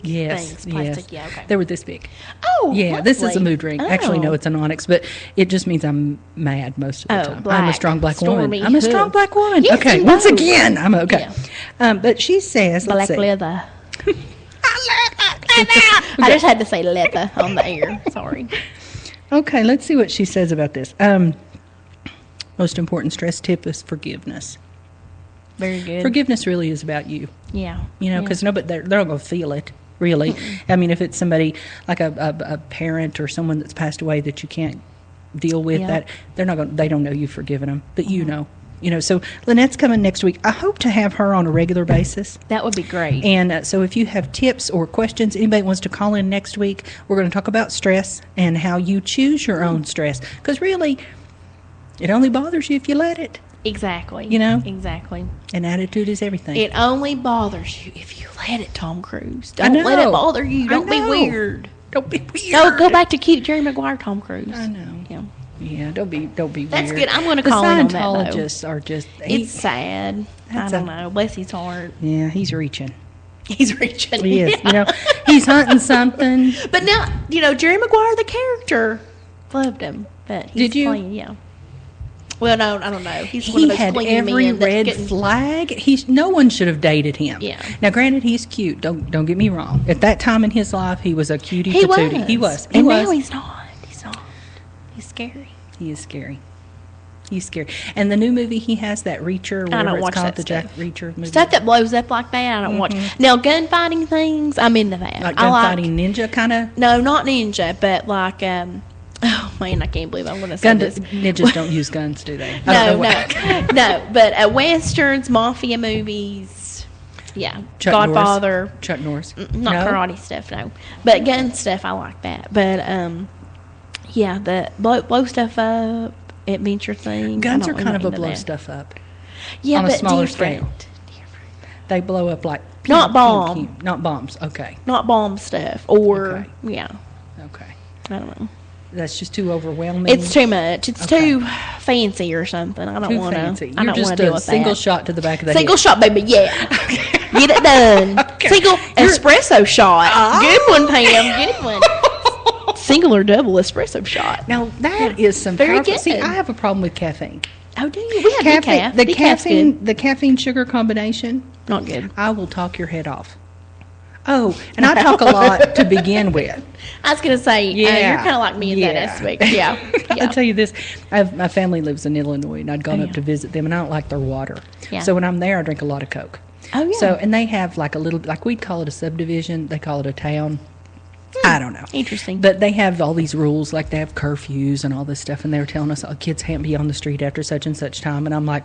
Yes. things, plastic. Yes. Yeah, okay. They were this big. Oh, Yeah, this is a lovely. mood ring. Actually, no, Oh. it's an onyx, but it just means I'm mad most of the Oh, time. I'm a black. strong black Stormy woman. I'm a strong hood. black woman. Yes, okay, you once know. again, I'm okay. But she says, let's Black see. leather. I just had to say leather on the air. Sorry. Okay, let's see what she says about this. Most important stress tip is forgiveness. Very good. Forgiveness really is about you, Yeah. you know, because nobody they're not going to feel it. Really, I mean, if it's somebody like a parent or someone that's passed away that you can't deal with, Yeah. that they're not going. They don't know you've forgiven them, but you know. So Lynette's coming next week. I hope to have her on a regular basis. That would be great. And so if you have tips or questions, anybody wants to call in next week, we're going to talk about stress and how you choose your own stress. Because really, it only bothers you if you let it. Exactly. You know? Exactly. And attitude is everything. It only bothers you if you let it, Tom Cruise. I Don't let it know. bother you. I Don't be know. weird. Don't be weird. Go back to cute Jerry Maguire, Tom Cruise. I know. Yeah. Yeah, don't be That's weird. good. I'm gonna The call in on that, though. Scientologists are just. It's sad. I That's don't a- know. Bless his heart. Yeah, he's reaching. He's reaching. He is. He's hunting something. But now, Jerry Maguire, the character, loved him. But he's Did you? playing, yeah. Well, no, I don't know. He's one He of those had clingy every men that's red getting- flag. No one should have dated him. Yeah. Now, granted, he's cute. Don't get me wrong. At that time in his life, he was a cutie He patootie. was. He was. And now he's not. He's not. He's scary. He is scary. He's scary. And the new movie he has, that Reacher, I whatever don't it's watch called, that the Jack stuff. Reacher movie. Stuff that blows up like that, I don't watch. Now, gunfighting things, I'm into that. like I like gunfighting ninja kind of. No, not ninja, but like oh man, I can't believe I'm going to say this. Ninjas don't use guns, do they? No, no, but westerns, mafia movies, yeah, Chuck Godfather, Chuck Norris. not No? karate stuff, no, but gun stuff I like that. But yeah, the blow stuff up, adventure things. Guns I are don't- kind I'm of a not blow into that. stuff up. Yeah, on a but smaller different. They blow up like Not pew, bomb. pew, pew. Not bombs. Okay. Not bomb stuff, or Okay. yeah, Okay. I don't know. That's just too overwhelming. It's too much. It's Okay. too fancy or something. I don't too want fancy. to. I You're don't just want to deal a with single that. shot to the back of the Single head. shot, baby. Yeah. Get it done. Single espresso shot. Good one, Pam. Good one. Single or double espresso shot. Now that is some Very powerful. good. See, I have a problem with caffeine. Oh, do you? We have decaf. The Decaf's good. the caffeine sugar combination. Not good. I will talk your head off. Oh, and I talk a lot to begin with. I was going to say, you're kind of like me in that Yeah. aspect. Yeah. I'll tell you this. My family lives in Illinois, and I'd gone up to visit them, and I don't like their water. Yeah. So when I'm there, I drink a lot of Coke. Oh, yeah. So, and they have like a little, like we'd call it a subdivision. They call it a town. I don't know. Interesting. But they have all these rules, like they have curfews and all this stuff, and they were telling us, oh, kids can't be on the street after such and such time. And I'm like,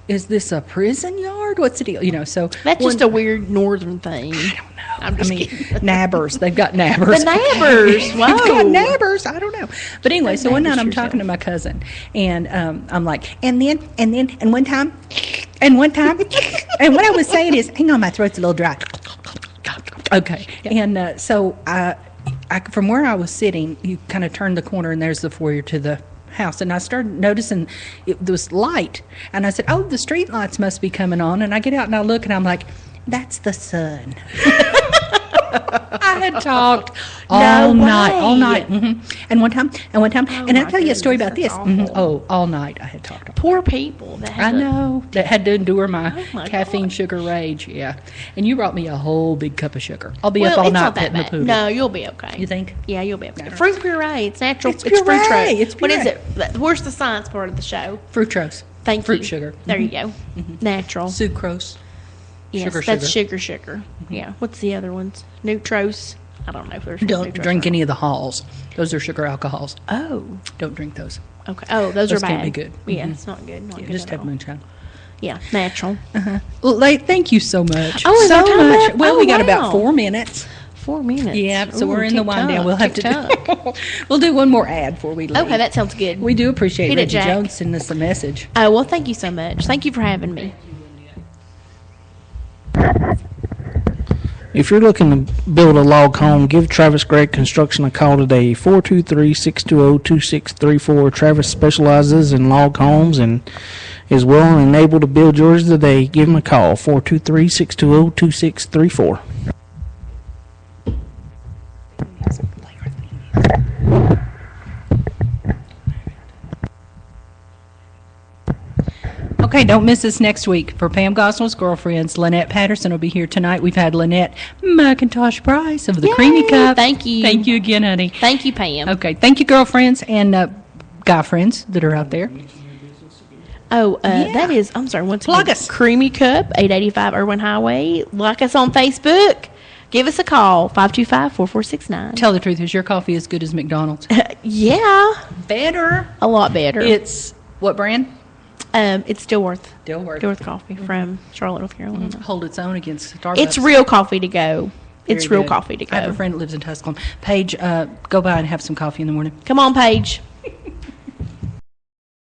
is this a prison yard? What's the deal? You know, so That's just a weird northern thing. I don't know. I'm just I mean, kidding. nabbers. They've got nabbers. The nabbers. They've got Whoa. nabbers. I don't know. But anyway, so one night I'm nabbers talking to my cousin, and I'm like, and one time, and what I was saying is, hang on, my throat's a little dry. Okay. And so I, from where I was sitting, you kind of turned the corner, and there's the foyer to the house, and I started noticing it was light, and I said, oh, the street lights must be coming on, and I get out and I look, and I'm like, that's the sun. I had talked all night. And one time, and I'll tell you a story about this. All night I had talked. Poor people. That I had to- know that had to endure my, my caffeine God. sugar rage. Yeah, and you brought me a whole big cup of sugar. I'll be up Well, all it's night not that petting the bad. poodle. No, you'll be okay. You think? Yeah, you'll be okay. Fruit puree. It's natural. It's fruit puree. roast. It's What is puree. it? Where's the science part of the show? Fructose. Thank Fruit you. sugar. There you go. Natural. Sucrose. Yes, sugar, that's sugar. Yeah. What's the other ones? Neutros. I don't know if there's Don't Neutros drink or any of the halls. Those are sugar alcohols. not. Oh. Don't drink those. Okay. Oh, those Those are can't bad. be good. Yeah, Mhm. it's not good. Not Yeah, good just at have all. moonshine. Yeah, natural. Well, thank you so much. Oh, is so our time much. up? Well, Oh, we got wow. about 4 minutes. 4 minutes. Yeah, so Ooh, we're in the wind down. tick-tock, We'll have to tick-tock. do. We'll do one more ad before we leave. Okay, that sounds good. We do appreciate Hit it, Reggie Jack. Jones sending us a message. Oh, well, thank you so much. Thank you for having me. If you're looking to build a log home, give Travis Gregg Construction a call today, 423-620-2634. Travis specializes in log homes and is willing and able to build yours today. Give him a call, 423-620-2634. Okay, don't miss us next week for Pam Gosnell's Girlfriends. Lynette Patterson will be here tonight. We've had Lynette McIntosh Price of the Creamy Yay, Cup. thank you. Thank you again, honey. Thank you, Pam. Okay, thank you, girlfriends and guy friends that are out there. Oh, that is, I'm sorry, once Plug again, us. Creamy Cup, 885 Irwin Highway. Like us on Facebook. Give us a call, 525-4469. Tell the truth, is your coffee as good as McDonald's? Yeah, Better. a lot better. It's what brand? It's Dilworth. Dilworth. Coffee from Charlotte, North Carolina. Hold its own against Starbucks. It's real coffee to go. It's Very real good. coffee to I have a go. friend that lives in Tusculum. Paige, go by and have some coffee in the morning. Come on, Paige.